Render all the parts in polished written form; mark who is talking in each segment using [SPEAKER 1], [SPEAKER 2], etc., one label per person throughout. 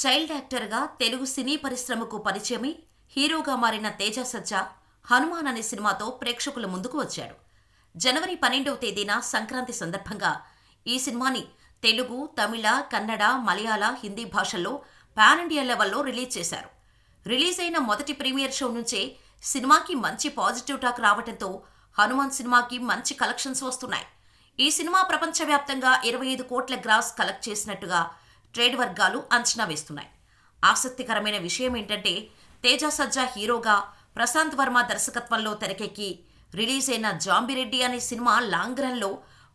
[SPEAKER 1] Child యాక్టర్గా తెలుగు సినీ పరిశ్రమకు పరిచయమై హీరోగా మారిన తేజ సజ్జా హనుమాన్ అనే సినిమాతో ప్రేక్షకుల ముందుకు వచ్చాడు. జనవరి 12వ తేదీన సంక్రాంతి సందర్భంగా ఈ సినిమాని తెలుగు, తమిళ, కన్నడ, మలయాళ, హిందీ భాషల్లో పాన్ ఇండియా లెవెల్లో రిలీజ్ చేశారు. రిలీజ్ అయిన మొదటి ప్రీమియర్ షో నుంచే సినిమాకి మంచి పాజిటివ్ టాక్ రావడంతో హనుమాన్ సినిమాకి మంచి కలెక్షన్స్ వస్తున్నాయి. ఈ సినిమా ప్రపంచవ్యాప్తంగా 25 కోట్ల గ్రాస్ కలెక్ట్ చేసినట్టుగా ట్రేడ్ వర్గాలు అంచనా వేస్తున్నాయి. ఆసక్తికరమైన విషయం ఏంటంటే తేజ సజ్జా హీరోగా, ప్రశాంత్ వర్మ దర్శకత్వంలో తెరకెక్కి రిలీజ్ అయిన జాంబిరెడ్డి అనే సినిమా లాంగ్ రన్లో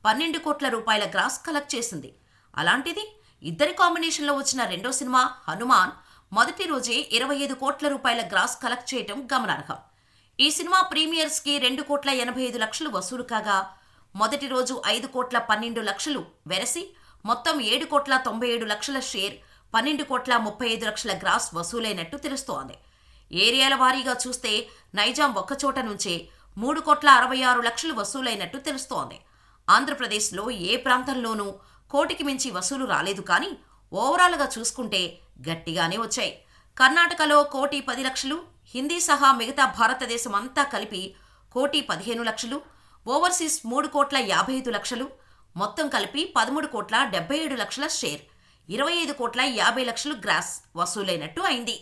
[SPEAKER 1] 12 కోట్ల రూపాయల గ్రాస్ కలెక్ట్ చేసింది. అలాంటిది ఇద్దరి కాంబినేషన్లో వచ్చిన రెండో సినిమా హనుమాన్ మొదటి రోజే 25 కోట్ల రూపాయల గ్రాస్ కలెక్ట్ చేయడం గమనార్హం. ఈ సినిమా ప్రీమియర్స్కి 2 కోట్ల 85 లక్షలు వసూలు కాగా మొదటి రోజు 5 కోట్ల 12 లక్షలు వెరసి మొత్తం 7 కోట్ల 97 లక్షల షేర్, 12 కోట్ల 35 లక్షల గ్రాస్ వసూలైనట్టు తెలుస్తోంది. ఏరియాల వారీగా చూస్తే నైజాం ఒక్కచోట నుంచే 3 కోట్ల 66 లక్షలు వసూలైనట్టు తెలుస్తోంది. ఆంధ్రప్రదేశ్లో ఏ ప్రాంతంలోనూ కోటికి మించి వసూలు రాలేదు, కానీ ఓవరాల్గా చూసుకుంటే గట్టిగానే వచ్చాయి. కర్ణాటకలో 1,10,00,000, హిందీ సహా మిగతా భారతదేశం అంతా కలిపి 1,15,00,000, ఓవర్సీస్ 3 కోట్ల 55 లక్షలు, మొత్తం కలిపి 13 కోట్ల 77 లక్షల షేర్, 25 కోట్ల 50 లక్షలు గ్రాస్ వసూలైనట్టు అయింది.